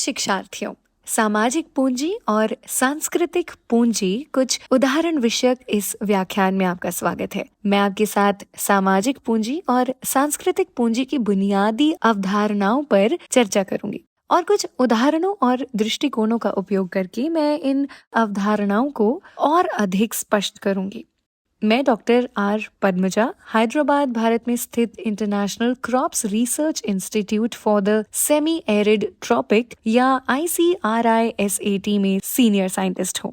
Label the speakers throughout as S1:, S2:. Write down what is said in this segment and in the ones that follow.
S1: शिक्षार्थियों, सामाजिक पूंजी और सांस्कृतिक पूंजी कुछ उदाहरण विषयक इस व्याख्यान में आपका स्वागत है। मैं आपके साथ सामाजिक पूंजी और सांस्कृतिक पूंजी की बुनियादी अवधारणाओं पर चर्चा करूंगी और कुछ उदाहरणों और दृष्टिकोणों का उपयोग करके मैं इन अवधारणाओं को और अधिक स्पष्ट करूंगी। मैं डॉक्टर आर पद्मजा, हैदराबाद, भारत में स्थित international crops research institute for the semi arid tropic या ICRISAT में सीनियर साइंटिस्ट हूँ।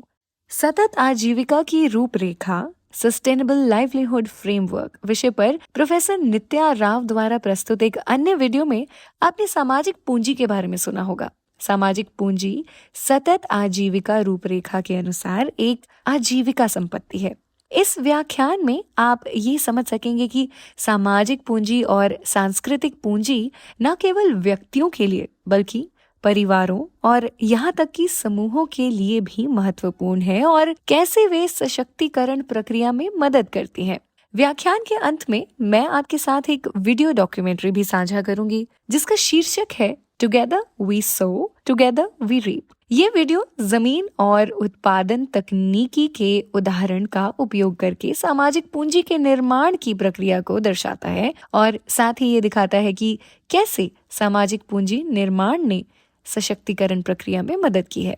S1: सतत आजीविका की रूपरेखा सस्टेनेबल लाइवलीहुड फ्रेमवर्क विषय पर प्रोफेसर नित्या राव द्वारा प्रस्तुत एक अन्य वीडियो में आपने सामाजिक पूंजी के बारे में सुना होगा। सामाजिक पूंजी सतत आजीविका रूपरेखा के अनुसार एक आजीविका संपत्ति है। इस व्याख्यान में आप ये समझ सकेंगे कि सामाजिक पूंजी और सांस्कृतिक पूंजी न केवल व्यक्तियों के लिए बल्कि परिवारों और यहाँ तक कि समूहों के लिए भी महत्वपूर्ण है और कैसे वे सशक्तिकरण प्रक्रिया में मदद करती हैं। व्याख्यान के अंत में मैं आपके साथ एक वीडियो डॉक्यूमेंट्री भी साझा करूंगी जिसका शीर्षक है together we sow together we reap. ये वीडियो जमीन और उत्पादन तकनीकी के उदाहरण का उपयोग करके सामाजिक पूंजी के निर्माण की प्रक्रिया को दर्शाता है और साथ ही ये दिखाता है कि कैसे सामाजिक पूंजी निर्माण ने सशक्तिकरण प्रक्रिया में मदद की है।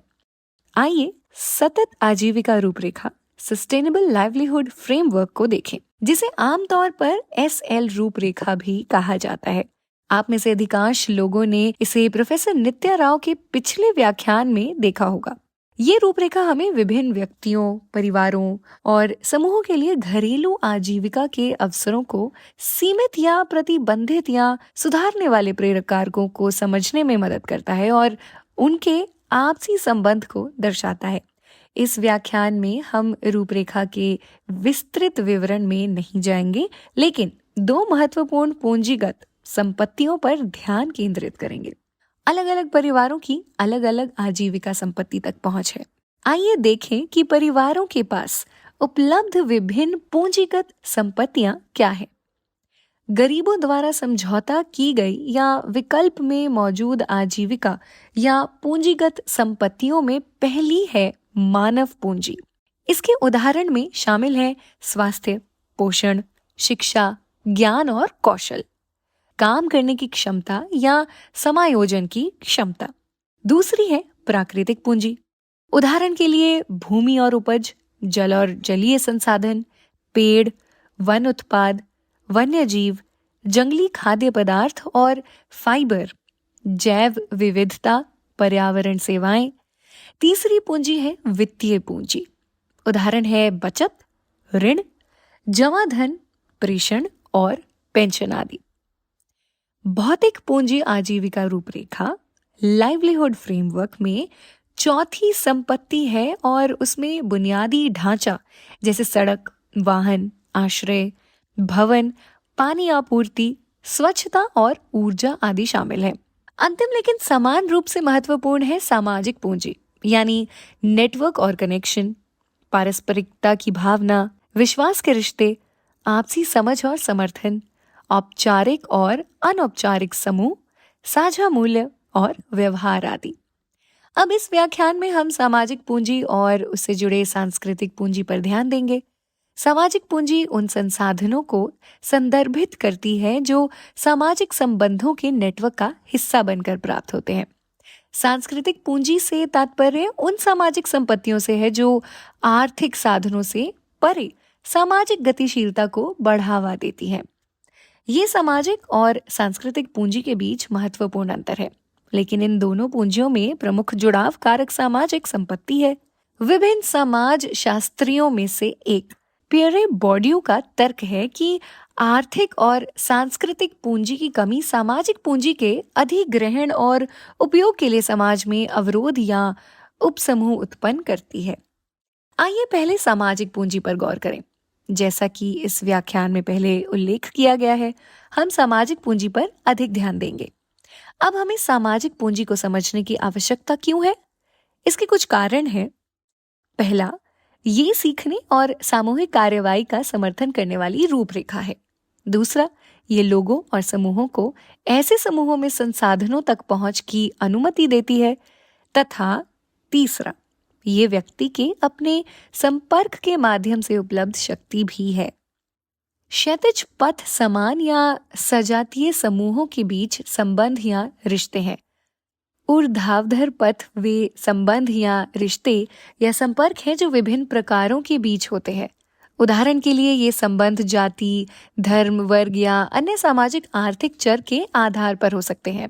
S1: आइए सतत आजीविका रूपरेखा सस्टेनेबल लाइवलीहुड फ्रेमवर्क को देखें, जिसे आमतौर पर SL रूपरेखा भी कहा जाता है। आप में से अधिकांश लोगों ने इसे प्रोफेसर नित्या राव के पिछले व्याख्यान में देखा होगा। ये रूपरेखा हमें विभिन्न व्यक्तियों, परिवारों और समूहों के लिए घरेलू आजीविका के अवसरों को सीमित या प्रतिबंधित या सुधारने वाले प्रेरक कारकों को समझने में मदद करता है और उनके आपसी संबंध को दर्शाता है। इस व्याख्यान में हम रूपरेखा के विस्तृत विवरण में नहीं जाएंगे, लेकिन दो महत्वपूर्ण पूंजीगत संपत्तियों पर ध्यान केंद्रित करेंगे। अलग अलग परिवारों की अलग अलग आजीविका संपत्ति तक पहुंच है। आइए देखें कि परिवारों के पास उपलब्ध विभिन्न पूंजीगत संपत्तियां क्या है। गरीबों द्वारा समझौता की गई या विकल्प में मौजूद आजीविका या पूंजीगत संपत्तियों में पहली है मानव पूंजी। इसके उदाहरण में शामिल है स्वास्थ्य, पोषण, शिक्षा, ज्ञान और कौशल, काम करने की क्षमता या समायोजन की क्षमता। दूसरी है प्राकृतिक पूंजी। उदाहरण के लिए भूमि और उपज, जल और जलीय संसाधन, पेड़, वन उत्पाद, वन्य जीव, जंगली खाद्य पदार्थ और फाइबर, जैव विविधता, पर्यावरण सेवाएं। तीसरी पूंजी है वित्तीय पूंजी। उदाहरण है बचत, ऋण, जमा धन, प्रेषण और पेंशन आदि। भौतिक पूंजी आजीविका रूपरेखा लाइवलीहुड फ्रेमवर्क में चौथी संपत्ति है और उसमें बुनियादी ढांचा जैसे सड़क, वाहन, आश्रय, भवन, पानी आपूर्ति, स्वच्छता और ऊर्जा आदि शामिल है। अंतिम लेकिन समान रूप से महत्वपूर्ण है सामाजिक पूंजी, यानी नेटवर्क और कनेक्शन, पारस्परिकता की भावना, विश्वास के रिश्ते, आपसी समझ और समर्थन, औपचारिक और अनौपचारिक समूह, साझा मूल्य और व्यवहार आदि। अब इस व्याख्यान में हम सामाजिक पूंजी और उससे जुड़े सांस्कृतिक पूंजी पर ध्यान देंगे। सामाजिक पूंजी उन संसाधनों को संदर्भित करती है जो सामाजिक संबंधों के नेटवर्क का हिस्सा बनकर प्राप्त होते हैं। सांस्कृतिक पूंजी से तात्पर्य उन सामाजिक संपत्तियों से है जो आर्थिक साधनों से परे सामाजिक गतिशीलता को बढ़ावा देती हैं। ये सामाजिक और सांस्कृतिक पूंजी के बीच महत्वपूर्ण अंतर है, लेकिन इन दोनों पूंजियों में प्रमुख जुड़ाव कारक सामाजिक संपत्ति है। विभिन्न समाज शास्त्रियों में से एक पियरे बॉर्डियू का तर्क है कि आर्थिक और सांस्कृतिक पूंजी की कमी सामाजिक पूंजी के अधिग्रहण और उपयोग के लिए समाज में अवरोध या उपसमूह उत्पन्न करती है। आइए पहले सामाजिक पूंजी पर गौर करें। जैसा कि इस व्याख्यान में पहले उल्लेख किया गया है, हम सामाजिक पूंजी पर अधिक ध्यान देंगे। अब हमें सामाजिक पूंजी को समझने की आवश्यकता क्यों है? इसके कुछ कारण हैं। पहला, ये सीखने और सामूहिक कार्यवाही का समर्थन करने वाली रूपरेखा है। दूसरा, ये लोगों और समूहों को ऐसे समूहों में संसाधनों तक पहुंच की अनुमति देती है। तथा तीसरा, ये व्यक्ति के अपने संपर्क के माध्यम से उपलब्ध शक्ति भी है। क्षैतिज पथ समान या सजातीय समूहों के बीच संबंध या रिश्ते हैं। ऊर्ध्वाधर पथ वे संबंध या रिश्ते या संपर्क हैं जो विभिन्न प्रकारों के बीच होते हैं। उदाहरण के लिए ये संबंध जाति, धर्म, वर्ग या अन्य सामाजिक आर्थिक चर के आधार पर हो सकते हैं।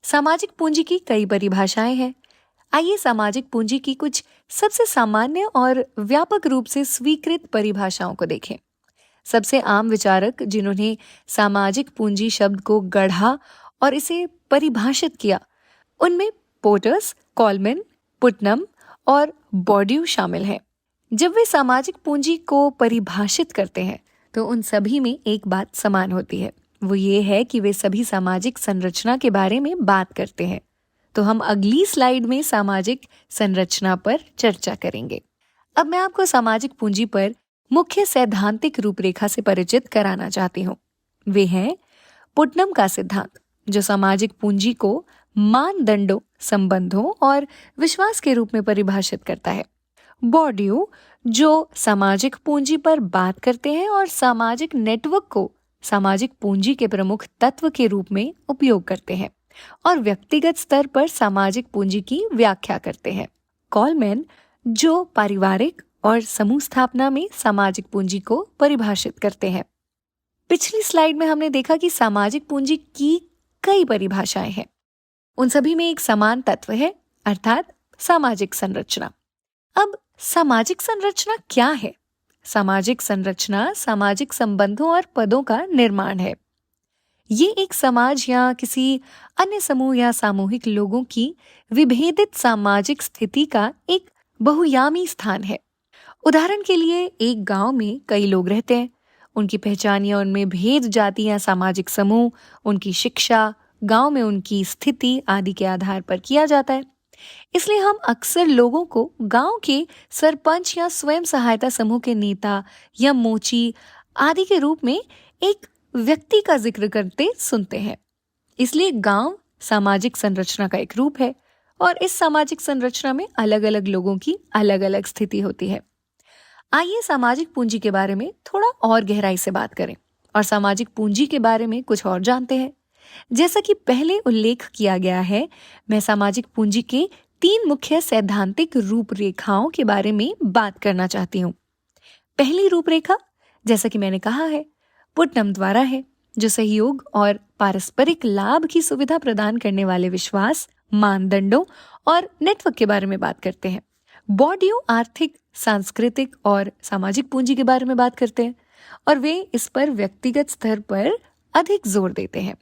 S1: सामाजिक पूंजी की कई परिभाषाएं हैं। आइए सामाजिक पूंजी की कुछ सबसे सामान्य और व्यापक रूप से स्वीकृत परिभाषाओं को देखें। सबसे आम विचारक जिन्होंने सामाजिक पूंजी शब्द को गढ़ा और इसे परिभाषित किया, उनमें पोर्टर्स, कॉलमैन, पुटनम और बॉर्ड्यू शामिल हैं। जब वे सामाजिक पूंजी को परिभाषित करते हैं तो उन सभी में एक बात समान होती है, वो ये है कि वे सभी सामाजिक संरचना के बारे में बात करते हैं। तो हम अगली स्लाइड में सामाजिक संरचना पर चर्चा करेंगे। अब मैं आपको सामाजिक पूंजी पर मुख्य सैद्धांतिक रूपरेखा से परिचित कराना चाहती हूँ। वे हैं पुटनम का सिद्धांत, जो सामाजिक पूंजी को मानदंडों, संबंधों और विश्वास के रूप में परिभाषित करता है। बॉर्ड्यू, जो सामाजिक पूंजी पर बात करते हैं और सामाजिक नेटवर्क को सामाजिक पूंजी के प्रमुख तत्व के रूप में उपयोग करते हैं और व्यक्तिगत स्तर पर सामाजिक पूंजी की व्याख्या करते हैं। कॉलमैन, जो पारिवारिक और समूह स्थापना में सामाजिक पूंजी को परिभाषित करते हैं। पिछली स्लाइड में हमने देखा कि सामाजिक पूंजी की कई परिभाषाएं हैं। उन सभी में एक समान तत्व है, अर्थात सामाजिक संरचना। अब सामाजिक संरचना क्या है? सामाजिक संरचना सामाजिक संबंधों और पदों का निर्माण है। ये एक समाज या किसी अन्य समूह या सामूहिक लोगों की विभेदित सामाजिक स्थिति का एक बहुयामी स्थान है। उदाहरण के लिए, एक गांव में कई लोग रहते हैं। उनकी पहचान या उनमें भेद, जाति या सामाजिक समूह, उनकी शिक्षा, गांव में उनकी स्थिति आदि के आधार पर किया जाता है। इसलिए हम अक्सर लोगों को गांव के सरपंच या स्वयं सहायता समूह के नेता या मोची आदि के रूप में एक व्यक्ति का जिक्र करते सुनते हैं। इसलिए गांव सामाजिक संरचना का एक रूप है और इस सामाजिक संरचना में अलग अलग लोगों की अलग अलग स्थिति होती है। आइए सामाजिक पूंजी के बारे में थोड़ा और गहराई से बात करें और सामाजिक पूंजी के बारे में कुछ और जानते हैं। जैसा कि पहले उल्लेख किया गया है, मैं सामाजिक पूंजी के 3 मुख्य सैद्धांतिक रूपरेखाओं के बारे में बात करना चाहती हूँ। पहली रूपरेखा, जैसा कि मैंने कहा है, पुटनम द्वारा है, जो सहयोग और पारस्परिक लाभ की सुविधा प्रदान करने वाले विश्वास, मानदंडों और नेटवर्क के बारे में बात करते हैं। बॉर्ड्यू आर्थिक, सांस्कृतिक और सामाजिक पूंजी के बारे में बात करते हैं और वे इस पर व्यक्तिगत स्तर पर अधिक जोर देते हैं।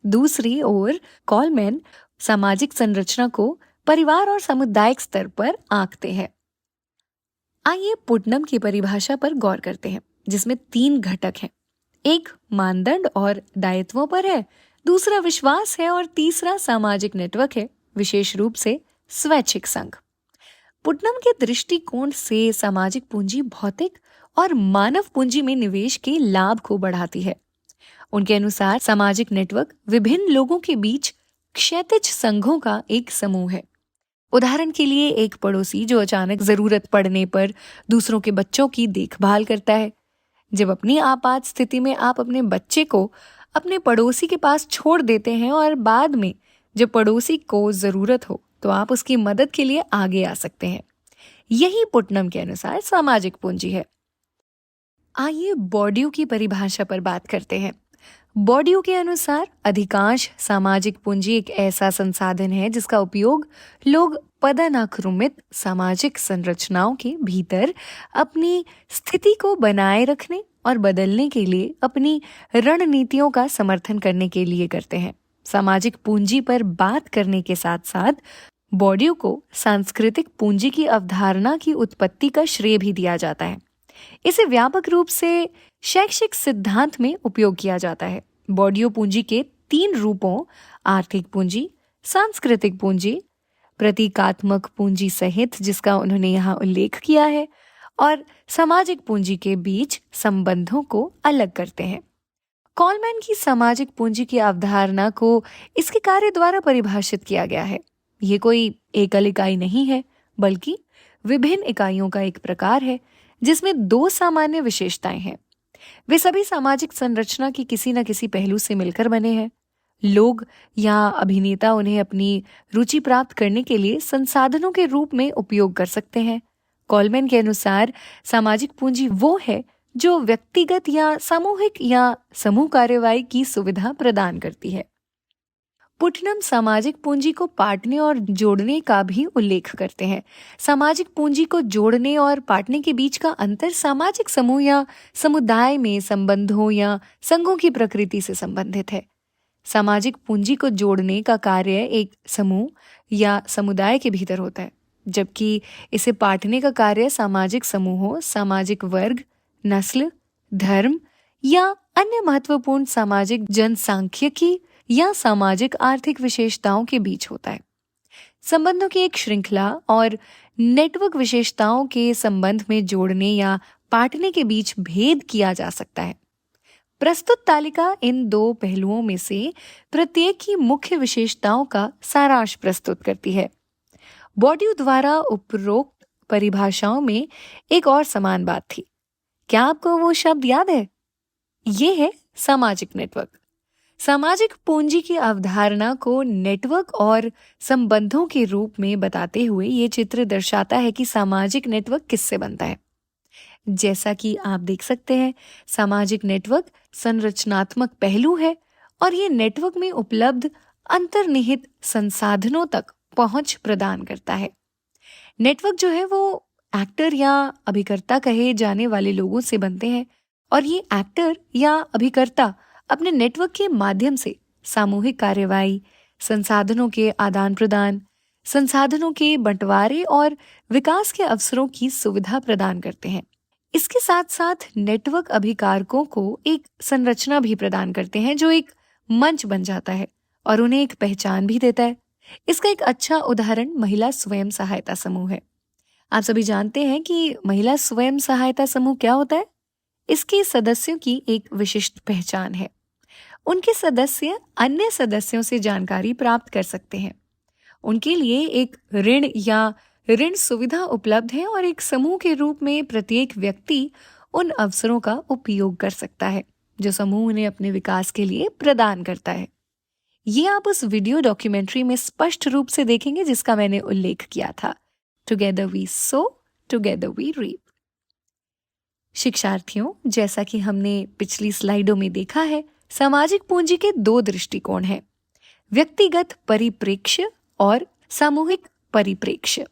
S1: दूसरी ओर कॉलमैन सामाजिक संरचना को परिवार और सामुदायिक स्तर पर आंकते हैं। आइए पुटनम की परिभाषा पर गौर करते हैं, जिसमें 3 घटक हैं। एक मानदंड और दायित्वों पर है, दूसरा विश्वास है और तीसरा सामाजिक नेटवर्क है, विशेष रूप से स्वैच्छिक संघ। पुटनम के दृष्टिकोण से सामाजिक पूंजी भौतिक और मानव पूंजी में निवेश के लाभ को बढ़ाती है। उनके अनुसार सामाजिक नेटवर्क विभिन्न लोगों के बीच क्षैतिज संघों का एक समूह है। उदाहरण के लिए, एक पड़ोसी जो अचानक जरूरत पड़ने पर दूसरों के बच्चों की देखभाल करता है। जब अपनी आपात स्थिति में आप अपने बच्चे को अपने पड़ोसी के पास छोड़ देते हैं और बाद में जब पड़ोसी को जरूरत हो तो आप उसकी मदद के लिए आगे आ सकते हैं। यही पुटनम के अनुसार सामाजिक पूंजी है। आइए बॉर्ड्यू की परिभाषा पर बात करते हैं। बॉर्ड्यू के अनुसार अधिकांश सामाजिक पूंजी एक ऐसा संसाधन है जिसका उपयोग लोग पदानुक्रमित सामाजिक संरचनाओं के भीतर अपनी स्थिति को बनाए रखने और बदलने के लिए अपनी रणनीतियों का समर्थन करने के लिए करते हैं। सामाजिक पूंजी पर बात करने के साथ साथ बॉर्ड्यू को सांस्कृतिक पूंजी की अवधारणा की उत्पत्ति का श्रेय भी दिया जाता है। इसे व्यापक रूप से शैक्षिक सिद्धांत में उपयोग किया जाता है। बॉर्ड्यू पूंजी के 3 रूपों, आर्थिक पूंजी, सांस्कृतिक पूंजी, प्रतीकात्मक पूंजी सहित, जिसका उन्होंने यहाँ उल्लेख किया है, और सामाजिक पूंजी के बीच संबंधों को अलग करते हैं। कॉलमैन की सामाजिक पूंजी की अवधारणा को इसके कार्य द्वारा परिभाषित किया गया है। ये कोई एकल इकाई नहीं है, बल्कि विभिन्न इकाइयों का एक प्रकार है जिसमें दो सामान्य विशेषताएं हैं। वे सभी सामाजिक संरचना की किसी न किसी पहलू से मिलकर बने हैं। लोग या अभिनेता उन्हें अपनी रुचि प्राप्त करने के लिए संसाधनों के रूप में उपयोग कर सकते हैं। कॉलमैन के अनुसार सामाजिक पूंजी वो है जो व्यक्तिगत या सामूहिक या समूह कार्रवाई की सुविधा प्रदान करती है। पुटनम सामाजिक पूंजी को पाटने और जोड़ने का भी उल्लेख करते हैं। सामाजिक पूंजी को जोड़ने और पाटने के बीच का अंतर सामाजिक समूह या समुदाय में संबंधों या संघों की प्रकृति से संबंधित है। सामाजिक पूंजी को जोड़ने का कार्य एक समूह या समुदाय के भीतर होता है, जबकि इसे पाटने का कार्य सामाजिक समूहों, सामाजिक वर्ग, नस्ल, धर्म या अन्य महत्वपूर्ण सामाजिक जनसांख्यिकी या सामाजिक आर्थिक विशेषताओं के बीच होता है। संबंधों की एक श्रृंखला और नेटवर्क विशेषताओं के संबंध में जोड़ने या पाटने के बीच भेद किया जा सकता है। प्रस्तुत तालिका इन दो पहलुओं में से प्रत्येक की मुख्य विशेषताओं का सारांश प्रस्तुत करती है। बॉर्ड्यू द्वारा उपरोक्त परिभाषाओं में एक और समान बात थी। क्या आपको वो शब्द याद है? ये है सामाजिक नेटवर्क। सामाजिक पूंजी की अवधारणा को नेटवर्क और संबंधों के रूप में बताते हुए ये चित्र दर्शाता है कि सामाजिक नेटवर्क किससे बनता है। जैसा कि आप देख सकते हैं, सामाजिक नेटवर्क संरचनात्मक पहलू है और ये नेटवर्क में उपलब्ध अंतर्निहित संसाधनों तक पहुंच प्रदान करता है। नेटवर्क जो है वो एक्टर या अभिकर्ता कहे जाने वाले लोगों से बनते हैं और ये एक्टर या अभिकर्ता अपने नेटवर्क के माध्यम से सामूहिक कार्यवाही, संसाधनों के आदान प्रदान, संसाधनों के बंटवारे और विकास के अवसरों की सुविधा प्रदान करते हैं। इसके साथ साथ नेटवर्क अभिकारकों को एक संरचना भी प्रदान करते हैं जो एक मंच बन जाता है और उन्हें एक पहचान भी देता है। इसका एक अच्छा उदाहरण महिला स्वयं सहायता समूह है। आप सभी जानते हैं कि महिला स्वयं सहायता समूह क्या होता है। इसके सदस्यों की एक विशिष्ट पहचान है। उनके सदस्य अन्य सदस्यों से जानकारी प्राप्त कर सकते हैं। उनके लिए एक ऋण या ऋण सुविधा उपलब्ध है और एक समूह के रूप में प्रत्येक व्यक्ति उन अवसरों का उपयोग कर सकता है जो समूह उन्हें अपने विकास के लिए प्रदान करता है। ये आप उस वीडियो डॉक्यूमेंट्री में स्पष्ट रूप से देखेंगे जिसका मैंने उल्लेख किया था। Together we sow, together we reap. शिक्षार्थियों, जैसा कि हमने पिछली स्लाइडों में देखा है, सामाजिक पूंजी के दो दृष्टिकोण हैं, व्यक्तिगत परिप्रेक्ष्य और सामूहिक परिप्रेक्ष्य।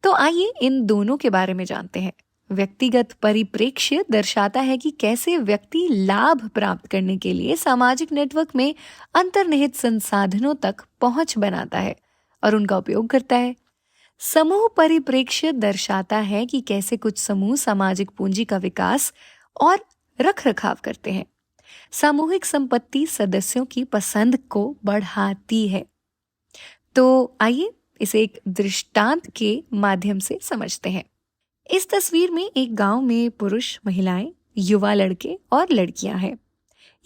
S1: तो आइए इन दोनों के बारे में जानते हैं। व्यक्तिगत परिप्रेक्ष्य दर्शाता है कि कैसे व्यक्ति लाभ प्राप्त करने के लिए सामाजिक नेटवर्क में अंतर्निहित संसाधनों तक पहुंच बनाता है और उनका उपयोग करता है। समूह परिप्रेक्ष्य दर्शाता है कि कैसे कुछ समूह सामाजिक पूंजी का विकास और रखरखाव करते हैं। सामूहिक संपत्ति सदस्यों की पसंद को बढ़ाती है। तो आइए इसे एक दृष्टांत के माध्यम से समझते हैं। इस तस्वीर में एक गांव में पुरुष, महिलाएं, युवा लड़के और लड़कियां हैं।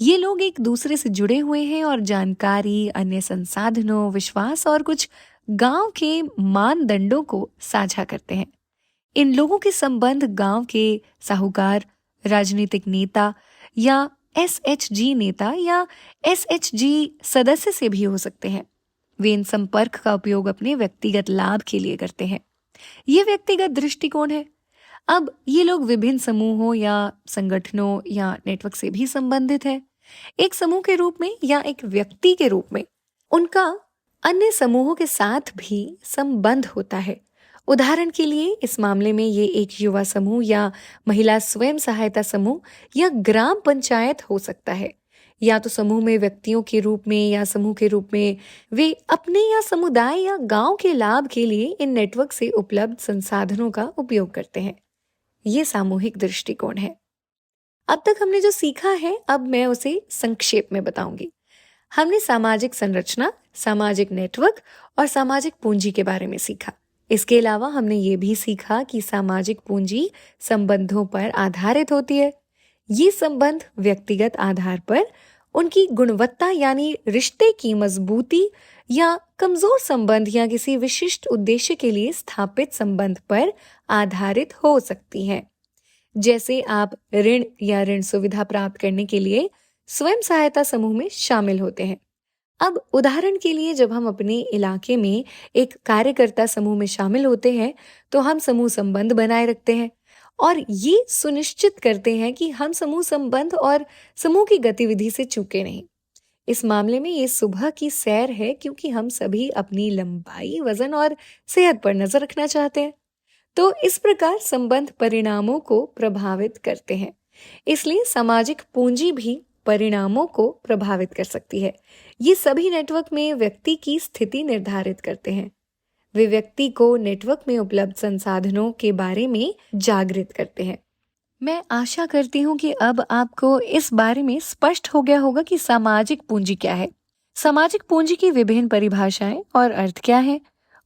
S1: ये लोग एक दूसरे से जुड़े हुए हैं और जानकारी, अन्य संसाधनों, विश्वास और कुछ गांव के मानदंडों को साझा करते हैं। इन लोगों के संबंध गांव के साहूकार, राजनीतिक नेता या SHG नेता या SHG सदस्य से भी हो सकते हैं। वे इन संपर्क का उपयोग अपने व्यक्तिगत लाभ के लिए करते हैं। ये व्यक्तिगत दृष्टिकोण है। अब ये लोग विभिन्न समूहों या संगठनों या नेटवर्क से भी संबंधित है। एक समूह के रूप में या एक व्यक्ति के रूप में उनका अन्य समूहों के साथ भी संबंध होता है। उदाहरण के लिए इस मामले में ये एक युवा समूह या महिला स्वयं सहायता समूह या ग्राम पंचायत हो सकता है। या तो समूह में व्यक्तियों के रूप में या समूह के रूप में वे अपने या समुदाय या गांव के लाभ के लिए इन नेटवर्क से उपलब्ध संसाधनों का उपयोग करते हैं। ये सामूहिक दृष्टिकोण है। अब तक हमने जो सीखा है, अब मैं उसे संक्षेप में बताऊंगी। हमने सामाजिक संरचना, सामाजिक नेटवर्क और सामाजिक पूंजी के बारे में सीखा। इसके अलावा हमने ये भी सीखा कि सामाजिक पूंजी संबंधों पर आधारित होती है। ये संबंध व्यक्तिगत आधार पर उनकी गुणवत्ता यानी रिश्ते की मजबूती या कमजोर संबंध या किसी विशिष्ट उद्देश्य के लिए स्थापित संबंध पर आधारित हो सकती हैं। जैसे आप ऋण या ऋण सुविधा प्राप्त करने के लिए स्वयं सहायता समूह में शामिल होते हैं। अब उदाहरण के लिए जब हम अपने इलाके में एक कार्यकर्ता समूह में शामिल होते हैं तो हम समूह संबंध बनाए रखते हैं और ये सुनिश्चित करते हैं कि हम समूह संबंध और समूह की गतिविधि से चूके नहीं। इस मामले में ये सुबह की सैर है क्योंकि हम सभी अपनी लंबाई, वजन और सेहत पर नजर रखना चाहते हैं। तो इस प्रकार संबंध परिणामों को प्रभावित करते हैं। इसलिए सामाजिक पूंजी भी परिणामों को प्रभावित कर सकती है। ये सभी नेटवर्क में व्यक्ति की स्थिति निर्धारित करते हैं। वे व्यक्ति को नेटवर्क में उपलब्ध संसाधनों के बारे में जागृत करते हैं। मैं आशा करती हूँ कि अब आपको इस बारे में स्पष्ट हो गया होगा कि सामाजिक पूंजी क्या है, सामाजिक पूंजी की विभिन्न परिभाषाएं और अर्थ क्या है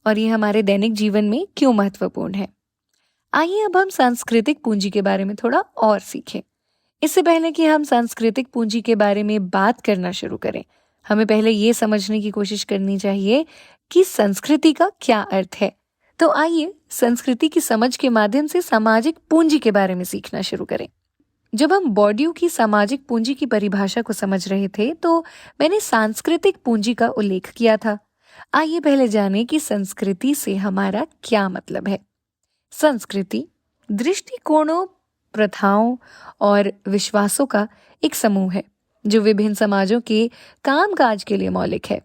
S1: और ये हमारे दैनिक जीवन में क्यों महत्वपूर्ण है। आइए अब हम सांस्कृतिक पूंजी के बारे में थोड़ा और सीखें। इससे पहले कि हम सांस्कृतिक पूंजी के बारे में बात करना शुरू करें, हमें पहले ये समझने की कोशिश करनी चाहिए कि संस्कृति का क्या अर्थ है। तो आइए संस्कृति की समझ के माध्यम से सामाजिक पूंजी के बारे में सीखना शुरू करें। जब हम बॉर्ड्यू की सामाजिक पूंजी की परिभाषा को समझ रहे थे तो मैंने सांस्कृतिक पूंजी का उल्लेख किया था। आइए पहले जानें कि संस्कृति से हमारा क्या मतलब है। संस्कृति दृष्टिकोणों, प्रथाओं और विश्वासों का एक समूह है जो विभिन्न समाजों के कामकाज के लिए मौलिक है।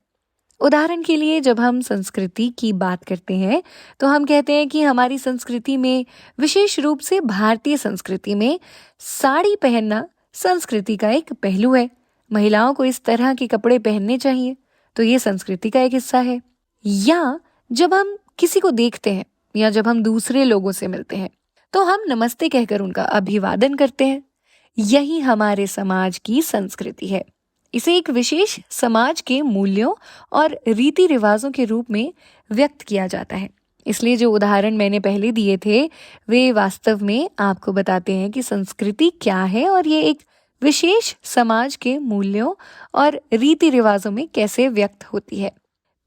S1: उदाहरण के लिए जब हम संस्कृति की बात करते हैं तो हम कहते हैं कि हमारी संस्कृति में, विशेष रूप से भारतीय संस्कृति में, साड़ी पहनना संस्कृति का एक पहलू है। महिलाओं को इस तरह के कपड़े पहनने चाहिए, तो ये संस्कृति का एक हिस्सा है। या जब हम किसी को देखते हैं या जब हम दूसरे लोगों से मिलते हैं तो हम नमस्ते कहकर उनका अभिवादन करते हैं। यही हमारे समाज की संस्कृति है। इसे एक विशेष समाज के मूल्यों और रीति रिवाजों के रूप में व्यक्त किया जाता है। इसलिए जो उदाहरण मैंने पहले दिए थे वे वास्तव में आपको बताते हैं कि संस्कृति क्या है और ये एक विशेष समाज के मूल्यों और रीति रिवाजों में कैसे व्यक्त होती है।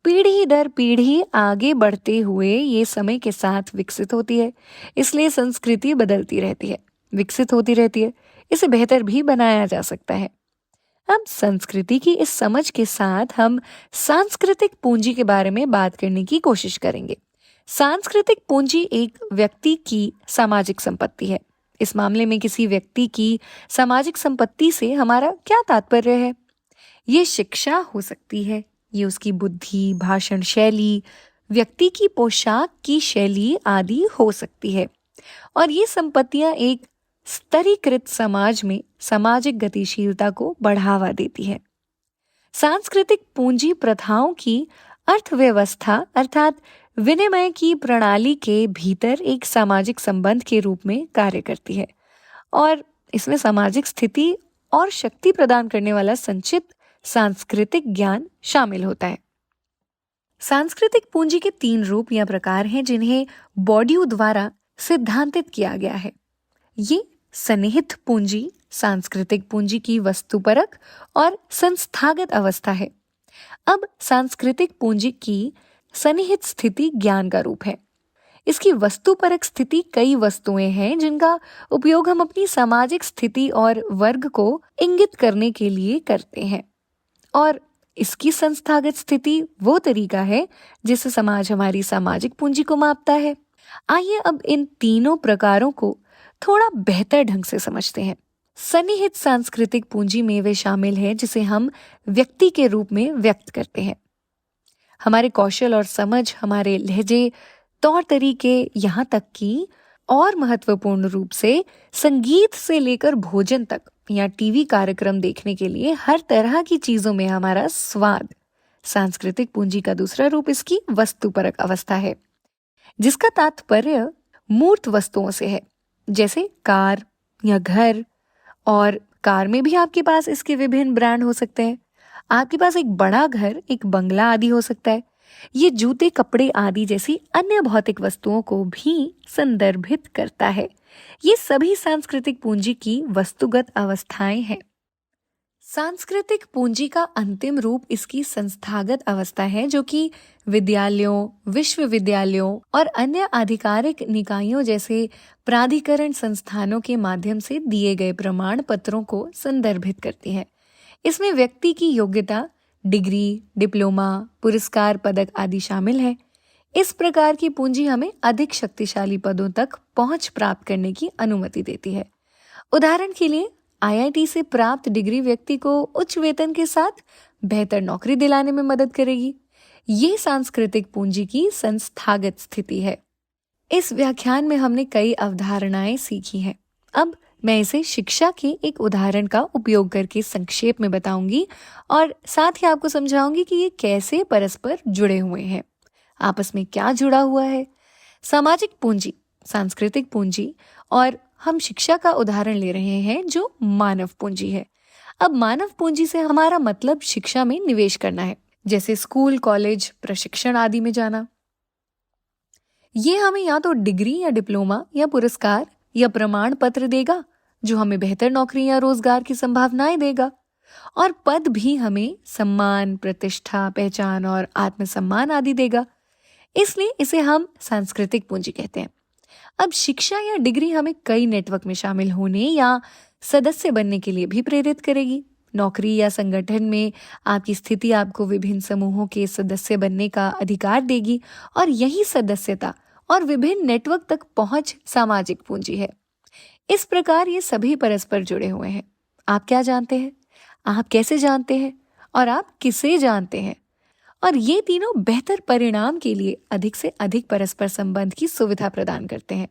S1: पीढ़ी दर पीढ़ी आगे बढ़ते हुए ये समय के साथ विकसित होती है। इसलिए संस्कृति बदलती रहती है, विकसित होती रहती है। इसे बेहतर भी बनाया जा सकता है। अब संस्कृति की इस समझ के साथ हम सांस्कृतिक पूंजी के बारे में बात करने की कोशिश करेंगे। सांस्कृतिक पूंजी एक व्यक्ति की सामाजिक संपत्ति है। इस मामले में किसी व्यक्ति की सामाजिक संपत्ति से हमारा क्या तात्पर्य है? ये शिक्षा हो सकती है, ये उसकी बुद्धि, भाषण शैली, व्यक्ति की पोशाक की शैली आदि हो सकती है। और ये संपत्तियां एक स्तरीकृत समाज में सामाजिक गतिशीलता को बढ़ावा देती है। सांस्कृतिक पूंजी प्रथाओं की अर्थव्यवस्था अर्थात विनिमय की प्रणाली के भीतर एक सामाजिक संबंध के रूप में कार्य करती है और इसमें सामाजिक स्थिति और शक्ति प्रदान करने वाला संचित सांस्कृतिक ज्ञान शामिल होता है। सांस्कृतिक पूंजी के 3 रूप या प्रकार हैं जिन्हें बॉर्ड्यू द्वारा सिद्धांतित किया गया है। ये सन्निहित पूंजी, सांस्कृतिक पूंजी की वस्तुपरक और संस्थागत अवस्था है। अब सांस्कृतिक पूंजी की सन्निहित स्थिति ज्ञान का रूप है। इसकी वस्तुपरक स्थिति कई वस्तुएं हैं जिनका उपयोग हम अपनी सामाजिक स्थिति और वर्ग को इंगित करने के लिए करते हैं। और इसकी संस्थागत स्थिति वो तरीका है जिससे समाज हमारी सामाजिक पूंजी को मापता है। आइए अब इन तीनों प्रकारों को थोड़ा बेहतर ढंग से समझते हैं। सन्निहित सांस्कृतिक पूंजी में वे शामिल है जिसे हम व्यक्ति के रूप में व्यक्त करते हैं। हमारे कौशल और समझ, हमारे लहजे, तौर तरीके, यहाँ तक कि और महत्वपूर्ण रूप से संगीत से लेकर भोजन तक या टीवी कार्यक्रम देखने के लिए हर तरह की चीजों में हमारा स्वाद। सांस्कृतिक पूंजी का दूसरा रूप इसकी वस्तुपरक अवस्था है जिसका तात्पर्य मूर्त वस्तुओं से है, जैसे कार या घर। और कार में भी आपके पास इसके विभिन्न ब्रांड हो सकते हैं। आपके पास एक बड़ा घर, एक बंगला आदि हो सकता है। ये जूते, कपड़े आदि जैसी अन्य भौतिक वस्तुओं को भी संदर्भित करता है ये सभी सांस्कृतिक पूंजी की वस्तुगत अवस्थाएं हैं। सांस्कृतिक पूंजी का अंतिम रूप इसकी संस्थागत अवस्था है, जो कि विद्यालयों, विश्वविद्यालयों और अन्य आधिकारिक निकायों जैसे प्राधिकरण संस्थानों के माध्यम से दिए गए प्रमाण पत्रों को संदर्भित करती है। इसमें व्यक्ति की योग्यता, डिग्री, डिप्लोमा, पुरस्कार, पदक आदि शामिल है। इस प्रकार की पूंजी हमें अधिक शक्तिशाली पदों तक पहुंच प्राप्त करने की अनुमति देती है। उदाहरण के लिए आईआईटी से प्राप्त डिग्री व्यक्ति को उच्च वेतन के साथ बेहतर नौकरी दिलाने में मदद करेगी। ये सांस्कृतिक पूंजी की संस्थागत स्थिति है। इस व्याख्यान में हमने कई अवधारणाएं सीखी हैं। अब मैं इसे शिक्षा के एक उदाहरण का उपयोग करके संक्षेप में बताऊंगी और साथ ही आपको समझाऊंगी कि ये कैसे परस्पर जुड़े हुए हैं, आपस में क्या जुड़ा हुआ है। सामाजिक पूंजी, सांस्कृतिक पूंजी और हम शिक्षा का उदाहरण ले रहे हैं जो मानव पूंजी है। अब मानव पूंजी से हमारा मतलब शिक्षा में निवेश करना है, जैसे स्कूल, कॉलेज, प्रशिक्षण आदि में जाना। ये हमें या तो डिग्री या डिप्लोमा या पुरस्कार या प्रमाण पत्र देगा, जो हमें बेहतर नौकरी या रोजगार की संभावनाएं देगा, और पद भी हमें सम्मान, प्रतिष्ठा, पहचान और आत्मसम्मान आदि देगा। इसलिए इसे हम सांस्कृतिक पूंजी कहते हैं। अब शिक्षा या डिग्री हमें कई नेटवर्क में शामिल होने या सदस्य बनने के लिए भी प्रेरित करेगी। नौकरी या संगठन में आपकी स्थिति आपको विभिन्न समूहों के सदस्य बनने का अधिकार देगी, और यही सदस्यता और विभिन्न नेटवर्क तक पहुंच सामाजिक पूंजी है। इस प्रकार ये सभी परस्पर जुड़े हुए हैं। आप क्या जानते हैं, आप कैसे जानते हैं और आप किसे जानते हैं, और ये तीनों बेहतर परिणाम के लिए अधिक से अधिक परस्पर संबंध की सुविधा प्रदान करते हैं।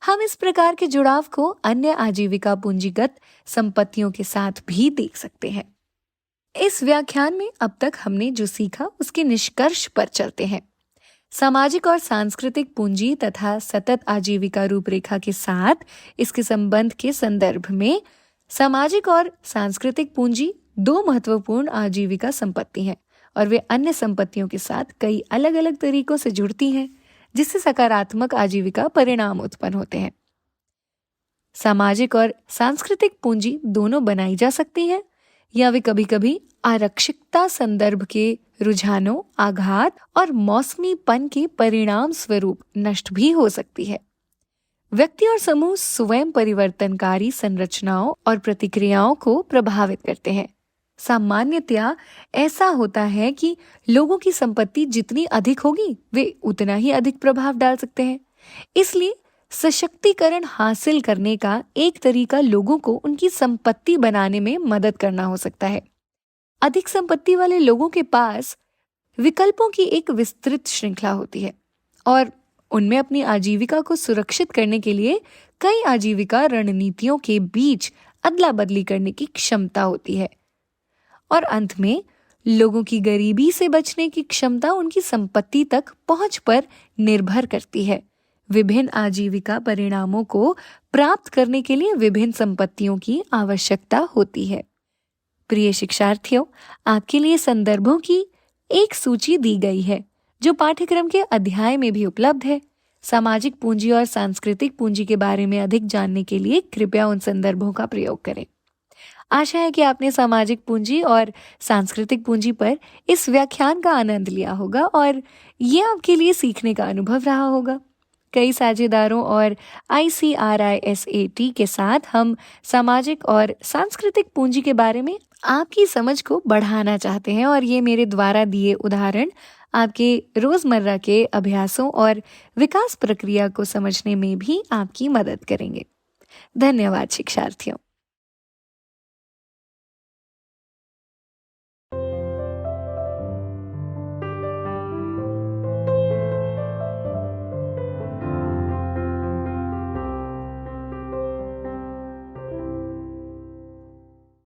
S1: हम इस प्रकार के जुड़ाव को अन्य आजीविका पूंजीगत संपत्तियों के साथ भी देख सकते हैं। इस व्याख्यान में अब तक हमने जो सीखा उसके निष्कर्ष पर चलते हैं। सामाजिक और सांस्कृतिक पूंजी तथा सतत आजीविका रूपरेखा के साथ इसके संबंध के संदर्भ में सामाजिक और सांस्कृतिक पूंजी दो महत्वपूर्ण आजीविका संपत्ति हैं, और वे अन्य संपत्तियों के साथ कई अलग अलग तरीकों से जुड़ती हैं, जिससे सकारात्मक आजीविका परिणाम उत्पन्न होते हैं। सामाजिक और सांस्कृतिक पूंजी दोनों बनाई जा सकती हैं, या वे कभी कभी आरक्षिकता, संदर्भ के रुझानों, आघात और मौसमीपन के परिणाम स्वरूप नष्ट भी हो सकती है। व्यक्ति और समूह स्वयं परिवर्तनकारी संरचनाओं और प्रतिक्रियाओं को प्रभावित करते हैं। सामान्यतया ऐसा होता है कि लोगों की संपत्ति जितनी अधिक होगी वे उतना ही अधिक प्रभाव डाल सकते हैं। इसलिए सशक्तिकरण हासिल करने का एक तरीका लोगों को उनकी संपत्ति बनाने में मदद करना हो सकता है। अधिक संपत्ति वाले लोगों के पास विकल्पों की एक विस्तृत श्रृंखला होती है, और उनमें अपनी आजीविका को सुरक्षित करने के लिए कई आजीविका रणनीतियों के बीच अदला बदली करने की क्षमता होती है। और अंत में लोगों की गरीबी से बचने की क्षमता उनकी संपत्ति तक पहुंच पर निर्भर करती है। विभिन्न आजीविका परिणामों को प्राप्त करने के लिए विभिन्न संपत्तियों की आवश्यकता होती है। प्रिय शिक्षार्थियों, आपके लिए संदर्भों की एक सूची दी गई है, जो पाठ्यक्रम के अध्याय में भी उपलब्ध है। सामाजिक पूंजी और सांस्कृतिक पूंजी के बारे में अधिक जानने के लिए कृपया उन संदर्भों का प्रयोग करें। आशा है कि आपने सामाजिक पूंजी और सांस्कृतिक पूंजी पर इस व्याख्यान का आनंद लिया होगा और ये आपके लिए सीखने का अनुभव रहा होगा। कई साझेदारों और ICRISAT के साथ हम सामाजिक और सांस्कृतिक पूंजी के बारे में आपकी समझ को बढ़ाना चाहते हैं, और ये मेरे द्वारा दिए उदाहरण आपके रोजमर्रा के अभ्यासों और विकास प्रक्रिया को समझने में भी आपकी मदद करेंगे। धन्यवाद शिक्षार्थियों।